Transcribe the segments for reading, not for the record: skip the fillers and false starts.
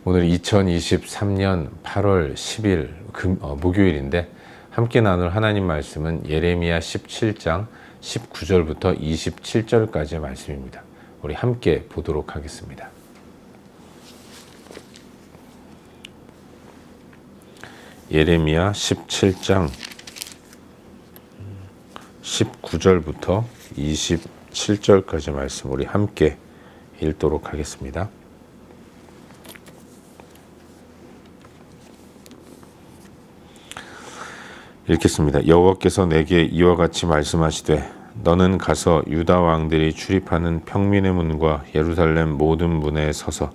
오늘 2023년 8월 10일 목요일인데 함께 나눌 하나님 말씀은 예레미야 17장 19절부터 27절까지의 말씀입니다. 우리 함께 보도록 하겠습니다. 예레미야 17장 19절부터 27절까지 말씀 우리 함께 읽도록 하겠습니다. 읽겠습니다. 여호와께서 내게 이와 같이 말씀하시되 너는 가서 유다 왕들이 출입하는 평민의 문과 예루살렘 모든 문에 서서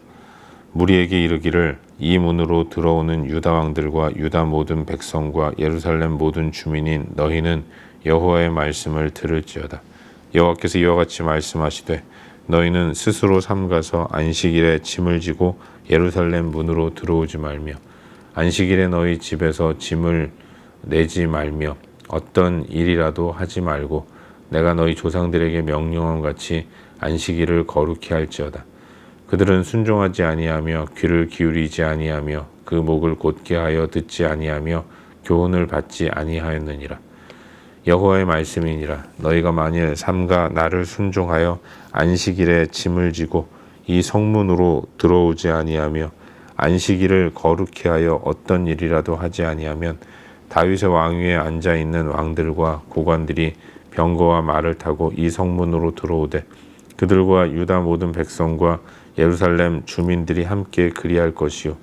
무리에게 이르기를 이 문으로 들어오는 유다 왕들과 유다 모든 백성과 예루살렘 모든 주민인 너희는 여호와의 말씀을 들을지어다. 여호와께서 이와 같이 말씀하시되 너희는 스스로 삼가서 안식일에 짐을 지고 예루살렘 문으로 들어오지 말며 안식일에 너희 집에서 짐을 내지 말며 어떤 일이라도 하지 말고 내가 너희 조상들에게 명령한 같이 안식일을 거룩히 할지어다. 그들은 순종하지 아니하며 귀를 기울이지 아니하며 그 목을 곧게 하여 듣지 아니하며 교훈을 받지 아니하였느니라. 여호와의 말씀이니라. 너희가 만일 삼가 나를 순종하여 안식일에 짐을 지고 이 성문으로 들어오지 아니하며 안식일을 거룩히 하여 어떤 일이라도 하지 아니하면 다윗의 왕위에 앉아 있는 왕들과 고관들이 병거와 말을 타고 이 성문으로 들어오되 그들과 유다 모든 백성과 예루살렘 주민들이 함께 그리할 것이요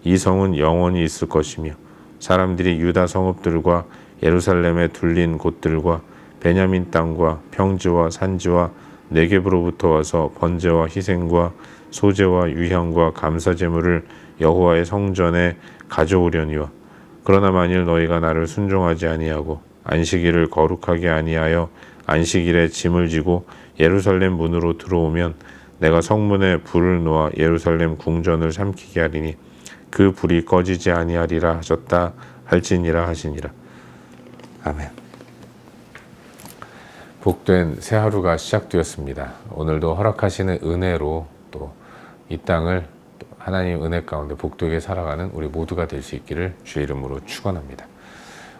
이 성은 영원히 있을 것이며 사람들이 유다 성읍들과 예루살렘에 둘린 곳들과 베냐민 땅과 평지와 산지와 네겝으로부터 와서 번제와 희생과 소제와 유향과 감사 제물을 여호와의 성전에 가져오려니와 그러나 만일 너희가 나를 순종하지 아니하고 안식일을 거룩하게 아니하여 안식일에 짐을 지고 예루살렘 문으로 들어오면 내가 성문에 불을 놓아 예루살렘 궁전을 삼키게 하리니 그 불이 꺼지지 아니하리라 하셨다 할지니라 하시니라. 아멘. 복된 새 하루가 시작되었습니다. 오늘도 허락하시는 은혜로 또 이 땅을 하나님 은혜 가운데 복되게 살아가는 우리 모두가 될 수 있기를 주의 이름으로 축원합니다.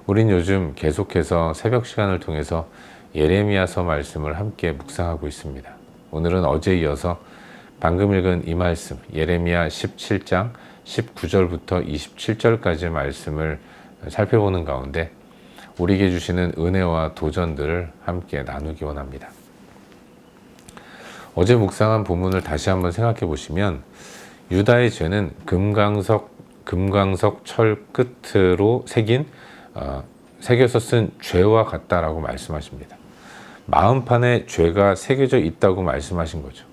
우린 요즘 계속해서 새벽 시간을 통해서 예레미야서 말씀을 함께 묵상하고 있습니다. 오늘은 어제에 이어서 방금 읽은 이 말씀 예레미야 17장 19절부터 27절까지의 말씀을 살펴보는 가운데 우리에게 주시는 은혜와 도전들을 함께 나누기 원합니다. 어제 묵상한 본문을 다시 한번 생각해 보시면 유다의 죄는 금강석 철 끝으로 새겨서 쓴 죄와 같다라고 말씀하십니다. 마음판에 죄가 새겨져 있다고 말씀하신 거죠.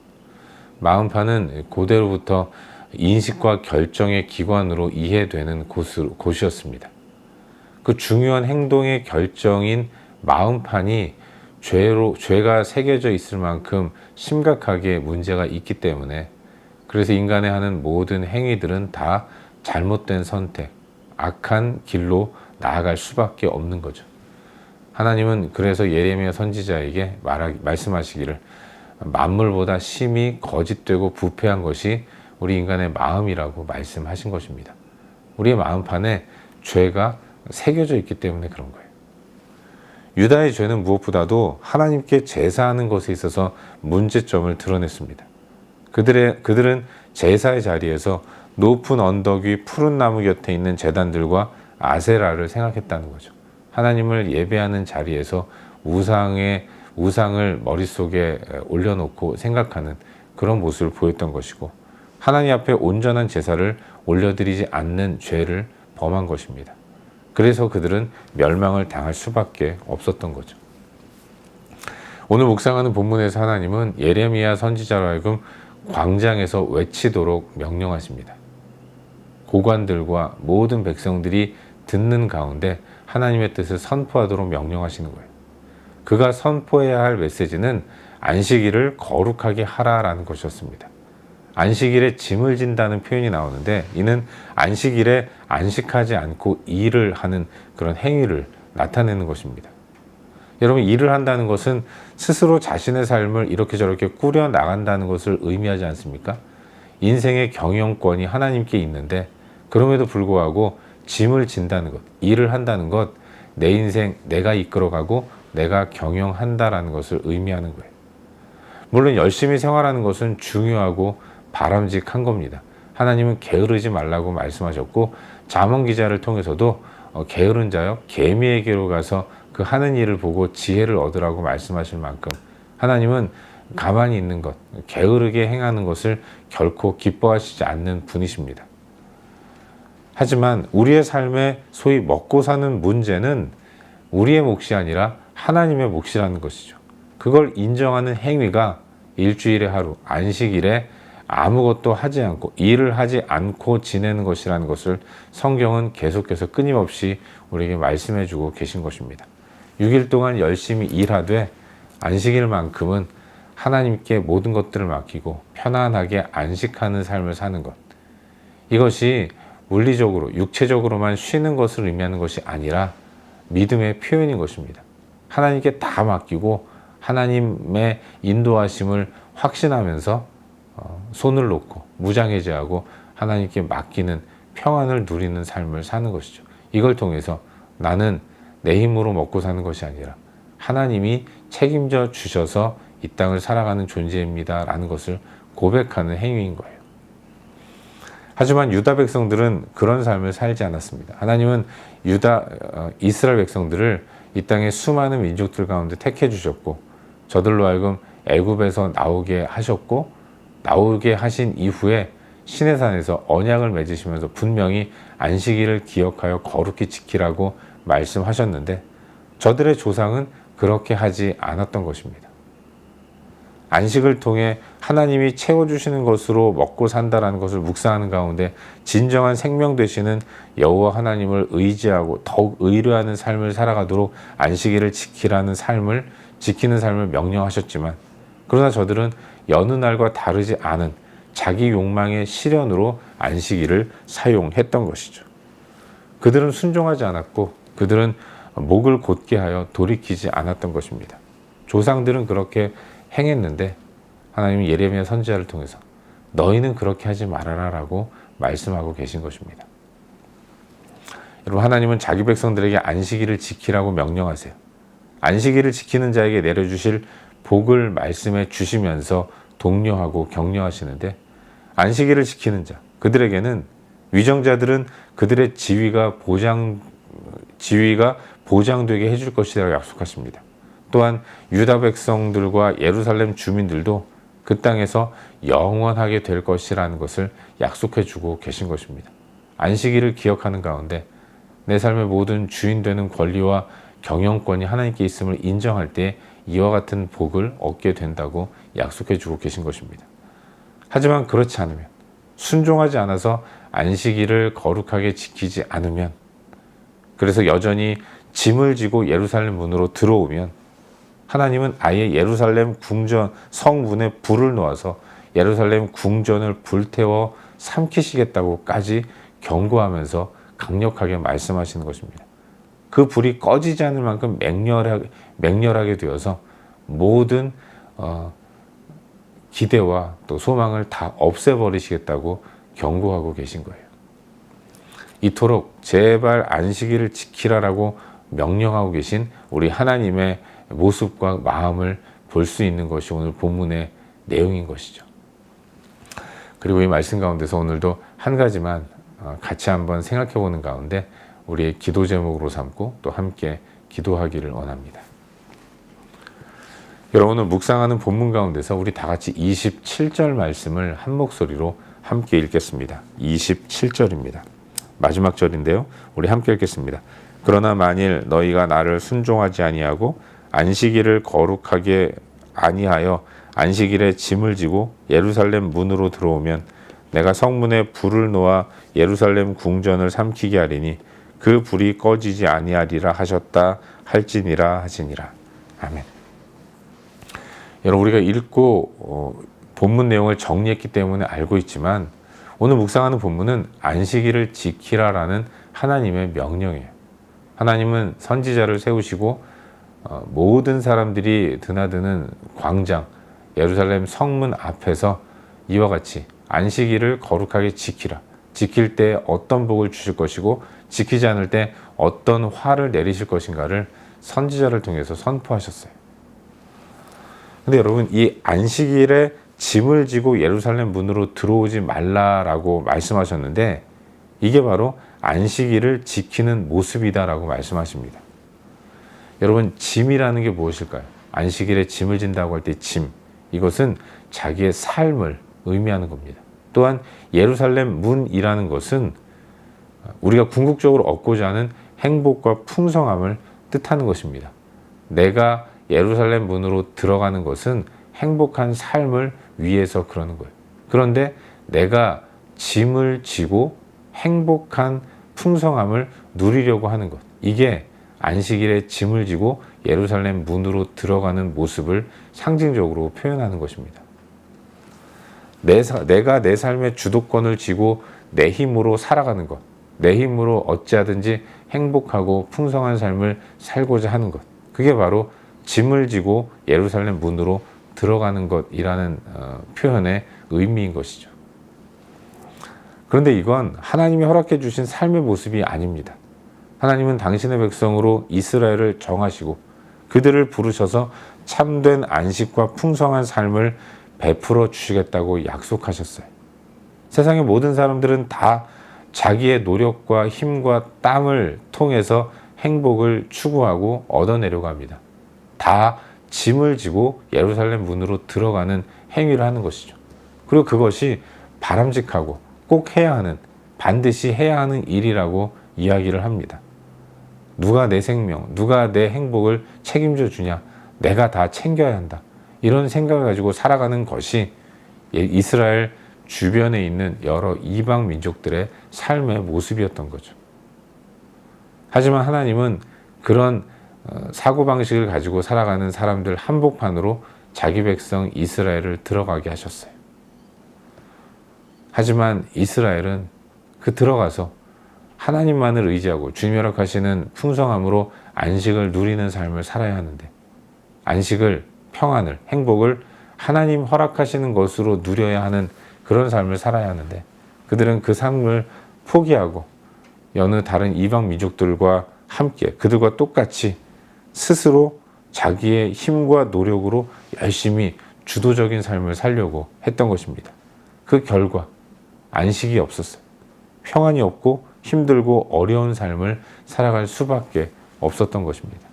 마음판은 고대로부터 인식과 결정의 기관으로 이해되는 곳이었습니다. 그 중요한 행동의 결정인 마음판이 죄가 새겨져 있을 만큼 심각하게 문제가 있기 때문에 그래서 인간의 하는 모든 행위들은 다 잘못된 선택, 악한 길로 나아갈 수밖에 없는 거죠. 하나님은 그래서 예레미야 선지자에게 말씀하시기를 만물보다 심히 거짓되고 부패한 것이 우리 인간의 마음이라고 말씀하신 것입니다. 우리의 마음판에 죄가 새겨져 있기 때문에 그런 거예요. 유다의 죄는 무엇보다도 하나님께 제사하는 것에 있어서 문제점을 드러냈습니다. 그들은 제사의 자리에서 높은 언덕 위 푸른 나무 곁에 있는 제단들과 아세라를 생각했다는 거죠. 하나님을 예배하는 자리에서 우상을 머릿속에 올려놓고 생각하는 그런 모습을 보였던 것이고 하나님 앞에 온전한 제사를 올려드리지 않는 죄를 범한 것입니다. 그래서 그들은 멸망을 당할 수밖에 없었던 거죠. 오늘 묵상하는 본문에서 하나님은 예레미야 선지자로 하여금 광장에서 외치도록 명령하십니다. 고관들과 모든 백성들이 듣는 가운데 하나님의 뜻을 선포하도록 명령하시는 거예요. 그가 선포해야 할 메시지는 안식일을 거룩하게 하라라는 것이었습니다. 안식일에 짐을 진다는 표현이 나오는데 이는 안식일에 안식하지 않고 일을 하는 그런 행위를 나타내는 것입니다. 여러분, 일을 한다는 것은 스스로 자신의 삶을 이렇게 저렇게 꾸려 나간다는 것을 의미하지 않습니까? 인생의 경영권이 하나님께 있는데 그럼에도 불구하고 짐을 진다는 것, 일을 한다는 것, 내 인생 내가 이끌어가고 내가 경영한다라는 것을 의미하는 거예요. 물론 열심히 생활하는 것은 중요하고 바람직한 겁니다. 하나님은 게으르지 말라고 말씀하셨고 잠언 기자를 통해서도 게으른 자여 개미에게로 가서 그 하는 일을 보고 지혜를 얻으라고 말씀하실 만큼 하나님은 가만히 있는 것, 게으르게 행하는 것을 결코 기뻐하시지 않는 분이십니다. 하지만 우리의 삶에 소위 먹고 사는 문제는 우리의 몫이 아니라 하나님의 몫이라는 것이죠. 그걸 인정하는 행위가 일주일에 하루, 안식일에 아무것도 하지 않고 일을 하지 않고 지내는 것이라는 것을 성경은 계속해서 끊임없이 우리에게 말씀해 주고 계신 것입니다. 6일 동안 열심히 일하되 안식일만큼은 하나님께 모든 것들을 맡기고 편안하게 안식하는 삶을 사는 것. 이것이 물리적으로, 육체적으로만 쉬는 것을 의미하는 것이 아니라 믿음의 표현인 것입니다. 하나님께 다 맡기고 하나님의 인도하심을 확신하면서 손을 놓고 무장해제하고 하나님께 맡기는 평안을 누리는 삶을 사는 것이죠. 이걸 통해서 나는 내 힘으로 먹고 사는 것이 아니라 하나님이 책임져 주셔서 이 땅을 살아가는 존재입니다 라는 것을 고백하는 행위인 거예요. 하지만 유다 백성들은 그런 삶을 살지 않았습니다. 하나님은 이스라엘 백성들을 이 땅의 수많은 민족들 가운데 택해 주셨고 저들로 하여금 애굽에서 나오게 하셨고 나오게 하신 이후에 시내산에서 언약을 맺으시면서 분명히 안식일을 기억하여 거룩히 지키라고 말씀하셨는데 저들의 조상은 그렇게 하지 않았던 것입니다. 안식을 통해 하나님이 채워주시는 것으로 먹고 산다라는 것을 묵상하는 가운데 진정한 생명 되시는 여호와 하나님을 의지하고 더욱 의뢰하는 삶을 살아가도록 안식일을 지키는 삶을 명령하셨지만 그러나 저들은 여느 날과 다르지 않은 자기 욕망의 실현으로 안식일을 사용했던 것이죠. 그들은 순종하지 않았고 그들은 목을 곧게 하여 돌이키지 않았던 것입니다. 조상들은 그렇게 행했는데 하나님이 예레미야 선지자를 통해서 너희는 그렇게 하지 말아라 라고 말씀하고 계신 것입니다. 여러분, 하나님은 자기 백성들에게 안식일을 지키라고 명령하세요. 안식일을 지키는 자에게 내려주실 복을 말씀해 주시면서 독려하고 격려하시는데 안식일을 지키는 자, 그들에게는 위정자들은 그들의 지위가 보장되게 해줄 것이라고 약속하십니다. 또한 유다 백성들과 예루살렘 주민들도 그 땅에서 영원하게 될 것이라는 것을 약속해 주고 계신 것입니다. 안식일을 기억하는 가운데 내 삶의 모든 주인 되는 권리와 경영권이 하나님께 있음을 인정할 때 이와 같은 복을 얻게 된다고 약속해 주고 계신 것입니다. 하지만 그렇지 않으면, 순종하지 않아서 안식일을 거룩하게 지키지 않으면, 그래서 여전히 짐을 지고 예루살렘 문으로 들어오면 하나님은 아예 예루살렘 궁전 성문에 불을 놓아서 예루살렘 궁전을 불태워 삼키시겠다고까지 경고하면서 강력하게 말씀하시는 것입니다. 그 불이 꺼지지 않을 만큼 맹렬하게 되어서 모든 기대와 또 소망을 다 없애버리시겠다고 경고하고 계신 거예요. 이토록 제발 안식일을 지키라라고 명령하고 계신 우리 하나님의 모습과 마음을 볼 수 있는 것이 오늘 본문의 내용인 것이죠. 그리고 이 말씀 가운데서 오늘도 한 가지만 같이 한번 생각해 보는 가운데 우리의 기도 제목으로 삼고 또 함께 기도하기를 원합니다. 여러분, 오늘 묵상하는 본문 가운데서 우리 다 같이 27절 말씀을 한 목소리로 함께 읽겠습니다. 27절입니다. 마지막 절인데요. 우리 함께 읽겠습니다. 그러나 만일 너희가 나를 순종하지 아니하고 안식일을 거룩하게 아니하여 안식일에 짐을 지고 예루살렘 문으로 들어오면 내가 성문에 불을 놓아 예루살렘 궁전을 삼키게 하리니 그 불이 꺼지지 아니하리라 하셨다 할지니라 하시니라. 아멘. 여러분, 우리가 읽고 본문 내용을 정리했기 때문에 알고 있지만 오늘 묵상하는 본문은 안식일을 지키라라는 하나님의 명령이에요. 하나님은 선지자를 세우시고 모든 사람들이 드나드는 광장 예루살렘 성문 앞에서 이와 같이 안식일을 거룩하게 지키라. 지킬 때 어떤 복을 주실 것이고 지키지 않을 때 어떤 화를 내리실 것인가를 선지자를 통해서 선포하셨어요. 근데 여러분, 이 안식일에 짐을 지고 예루살렘 문으로 들어오지 말라라고 말씀하셨는데 이게 바로 안식일을 지키는 모습이다라고 말씀하십니다. 여러분, 짐이라는 게 무엇일까요? 안식일에 짐을 진다고 할 때 짐, 이것은 자기의 삶을 의미하는 겁니다. 또한 예루살렘 문이라는 것은 우리가 궁극적으로 얻고자 하는 행복과 풍성함을 뜻하는 것입니다. 내가 예루살렘 문으로 들어가는 것은 행복한 삶을 위해서 그러는 거예요. 그런데 내가 짐을 지고 행복한 풍성함을 누리려고 하는 것, 이게 안식일에 짐을 지고 예루살렘 문으로 들어가는 모습을 상징적으로 표현하는 것입니다. 내가 내 삶의 주도권을 쥐고 내 힘으로 살아가는 것, 내 힘으로 어찌하든지 행복하고 풍성한 삶을 살고자 하는 것, 그게 바로 짐을 지고 예루살렘 문으로 들어가는 것이라는 표현의 의미인 것이죠. 그런데 이건 하나님이 허락해 주신 삶의 모습이 아닙니다. 하나님은 당신의 백성으로 이스라엘을 정하시고 그들을 부르셔서 참된 안식과 풍성한 삶을 베풀어 주시겠다고 약속하셨어요. 세상의 모든 사람들은 다 자기의 노력과 힘과 땀을 통해서 행복을 추구하고 얻어내려고 합니다. 다 짐을 지고 예루살렘 문으로 들어가는 행위를 하는 것이죠. 그리고 그것이 바람직하고 꼭 해야 하는, 반드시 해야 하는 일이라고 이야기를 합니다. 누가 내 생명, 누가 내 행복을 책임져 주냐, 내가 다 챙겨야 한다, 이런 생각을 가지고 살아가는 것이 이스라엘 주변에 있는 여러 이방 민족들의 삶의 모습이었던 거죠. 하지만 하나님은 그런 사고방식을 가지고 살아가는 사람들 한복판으로 자기 백성 이스라엘을 들어가게 하셨어요. 하지만 이스라엘은 그 들어가서 하나님만을 의지하고 주님이 허락하시는 풍성함으로 안식을 누리는 삶을 살아야 하는데, 안식을, 평안을, 행복을 하나님 허락하시는 것으로 누려야 하는 그런 삶을 살아야 하는데, 그들은 그 삶을 포기하고 여느 다른 이방 민족들과 함께 그들과 똑같이 스스로 자기의 힘과 노력으로 열심히 주도적인 삶을 살려고 했던 것입니다. 그 결과 안식이 없었어요. 평안이 없고 힘들고 어려운 삶을 살아갈 수밖에 없었던 것입니다.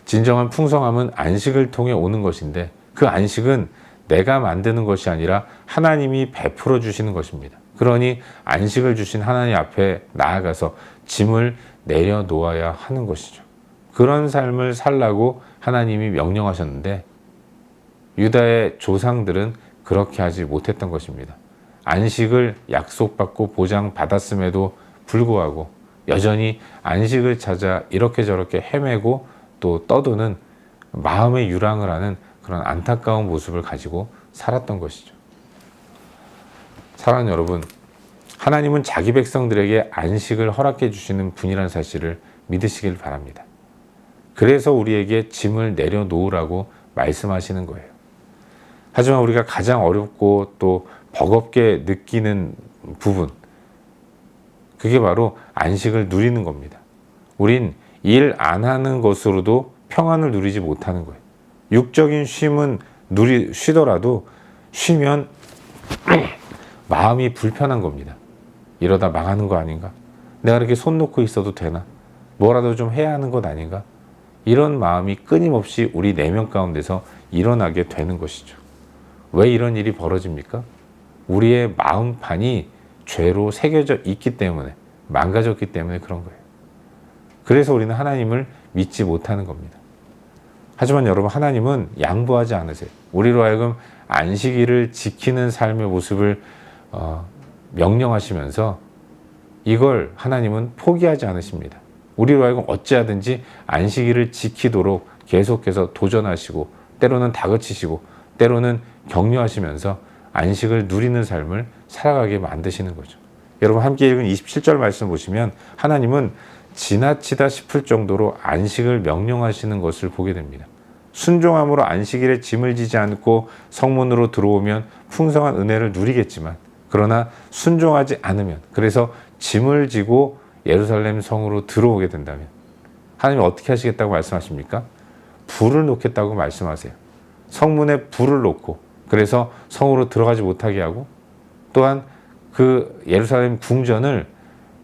진정한 풍성함은 안식을 통해 오는 것인데, 그 안식은 내가 만드는 것이 아니라 하나님이 베풀어 주시는 것입니다. 그러니 안식을 주신 하나님 앞에 나아가서 짐을 내려놓아야 하는 것이죠. 그런 삶을 살라고 하나님이 명령하셨는데 유다의 조상들은 그렇게 하지 못했던 것입니다. 안식을 약속받고 보장받았음에도 불구하고 여전히 안식을 찾아 이렇게 저렇게 헤매고 또 떠도는 마음의 유랑을 하는 그런 안타까운 모습을 가지고 살았던 것이죠. 사랑하는 여러분, 하나님은 자기 백성들에게 안식을 허락해 주시는 분이라는 사실을 믿으시길 바랍니다. 그래서 우리에게 짐을 내려놓으라고 말씀하시는 거예요. 하지만 우리가 가장 어렵고 또 버겁게 느끼는 부분, 그게 바로 안식을 누리는 겁니다. 우린 일 안 하는 것으로도 평안을 누리지 못하는 거예요. 육적인 쉼은 쉬더라도 쉬면 마음이 불편한 겁니다. 이러다 망하는 거 아닌가? 내가 이렇게 손 놓고 있어도 되나? 뭐라도 좀 해야 하는 것 아닌가? 이런 마음이 끊임없이 우리 내면 가운데서 일어나게 되는 것이죠. 왜 이런 일이 벌어집니까? 우리의 마음판이 죄로 새겨져 있기 때문에, 망가졌기 때문에 그런 거예요. 그래서 우리는 하나님을 믿지 못하는 겁니다. 하지만 여러분, 하나님은 양보하지 않으세요. 우리로 하여금 안식일을 지키는 삶의 모습을 명령하시면서 이걸 하나님은 포기하지 않으십니다. 우리로 하여금 어찌하든지 안식일을 지키도록 계속해서 도전하시고 때로는 다그치시고 때로는 격려하시면서 안식을 누리는 삶을 살아가게 만드시는 거죠. 여러분, 함께 읽은 27절 말씀 보시면 하나님은 지나치다 싶을 정도로 안식을 명령하시는 것을 보게 됩니다. 순종함으로 안식일에 짐을 지지 않고 성문으로 들어오면 풍성한 은혜를 누리겠지만, 그러나 순종하지 않으면, 그래서 짐을 지고 예루살렘 성으로 들어오게 된다면 하나님이 어떻게 하시겠다고 말씀하십니까? 불을 놓겠다고 말씀하세요. 성문에 불을 놓고, 그래서 성으로 들어가지 못하게 하고, 또한 그 예루살렘 궁전을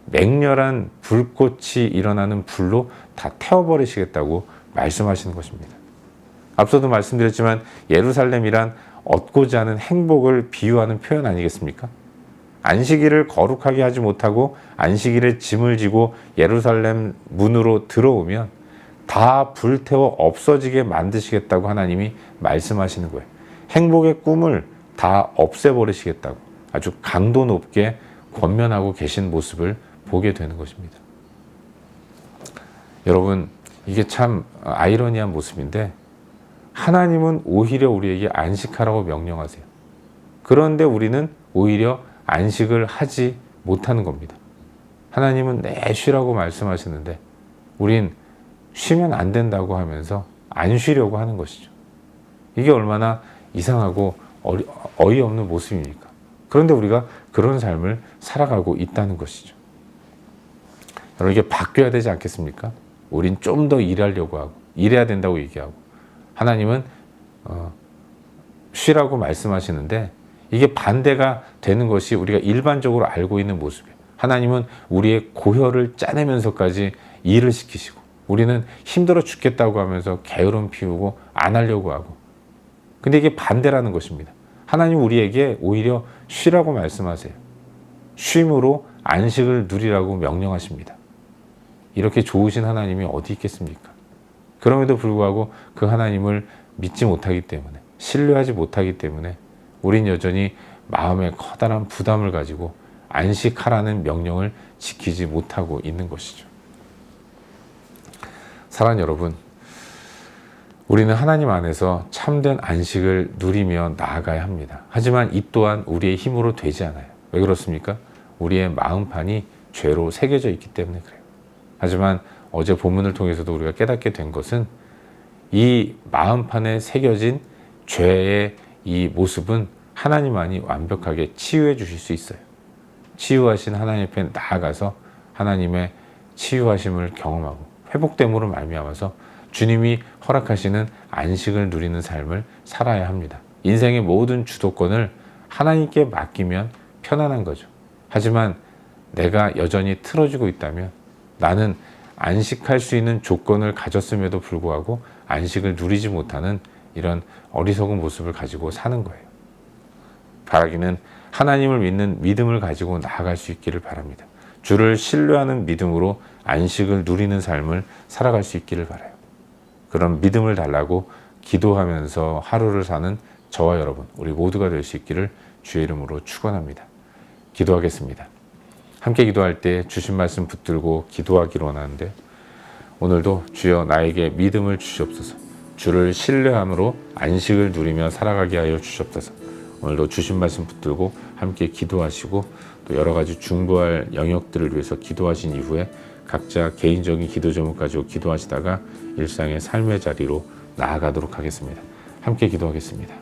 맹렬한 불꽃이 일어나는 불로 다 태워버리시겠다고 말씀하시는 것입니다. 앞서도 말씀드렸지만 예루살렘이란 얻고자 하는 행복을 비유하는 표현 아니겠습니까? 안식일을 거룩하게 하지 못하고 안식일에 짐을 지고 예루살렘 문으로 들어오면 다 불태워 없어지게 만드시겠다고 하나님이 말씀하시는 거예요. 행복의 꿈을 다 없애버리시겠다고 아주 강도 높게 권면하고 계신 모습을 보게 되는 것입니다. 여러분, 이게 참 아이러니한 모습인데, 하나님은 오히려 우리에게 안식하라고 명령하세요. 그런데 우리는 오히려 안식을 하지 못하는 겁니다. 하나님은 쉬라고 말씀하시는데 우린 쉬면 안 된다고 하면서 안 쉬려고 하는 것이죠. 이게 얼마나 이상하고 어이없는 모습입니까? 그런데 우리가 그런 삶을 살아가고 있다는 것이죠. 여러분, 이게 바뀌어야 되지 않겠습니까? 우린 좀 더 일하려고 하고 일해야 된다고 얘기하고, 하나님은 쉬라고 말씀하시는데 이게 반대가 되는 것이 우리가 일반적으로 알고 있는 모습이에요. 하나님은 우리의 고혈을 짜내면서까지 일을 시키시고, 우리는 힘들어 죽겠다고 하면서 게으름 피우고 안 하려고 하고, 근데 이게 반대라는 것입니다. 하나님 우리에게 오히려 쉬라고 말씀하세요. 쉼으로 안식을 누리라고 명령하십니다. 이렇게 좋으신 하나님이 어디 있겠습니까? 그럼에도 불구하고 그 하나님을 믿지 못하기 때문에, 신뢰하지 못하기 때문에 우린 여전히 마음에 커다란 부담을 가지고 안식하라는 명령을 지키지 못하고 있는 것이죠. 사랑하는 여러분, 우리는 하나님 안에서 참된 안식을 누리며 나아가야 합니다. 하지만 이 또한 우리의 힘으로 되지 않아요. 왜 그렇습니까? 우리의 마음판이 죄로 새겨져 있기 때문에 그래요. 하지만 어제 본문을 통해서도 우리가 깨닫게 된 것은, 이 마음판에 새겨진 죄의 이 모습은 하나님만이 완벽하게 치유해 주실 수 있어요. 치유하신 하나님 앞에 나아가서 하나님의 치유하심을 경험하고 회복됨으로 말미암아서 주님이 허락하시는 안식을 누리는 삶을 살아야 합니다. 인생의 모든 주도권을 하나님께 맡기면 편안한 거죠. 하지만 내가 여전히 틀어지고 있다면, 나는 안식할 수 있는 조건을 가졌음에도 불구하고 안식을 누리지 못하는 이런 어리석은 모습을 가지고 사는 거예요. 바라기는 하나님을 믿는 믿음을 가지고 나아갈 수 있기를 바랍니다. 주를 신뢰하는 믿음으로 안식을 누리는 삶을 살아갈 수 있기를 바라요. 그런 믿음을 달라고 기도하면서 하루를 사는 저와 여러분, 우리 모두가 될 수 있기를 주의 이름으로 축원합니다. 기도하겠습니다. 함께 기도할 때 주신 말씀 붙들고 기도하기로 원하는데, 오늘도 주여 나에게 믿음을 주시옵소서. 주를 신뢰함으로 안식을 누리며 살아가게 하여 주시옵소서. 오늘도 주신 말씀 붙들고 함께 기도하시고, 또 여러 가지 중보할 영역들을 위해서 기도하신 이후에 각자 개인적인 기도 제목 가지고 기도하시다가 일상의 삶의 자리로 나아가도록 하겠습니다. 함께 기도하겠습니다.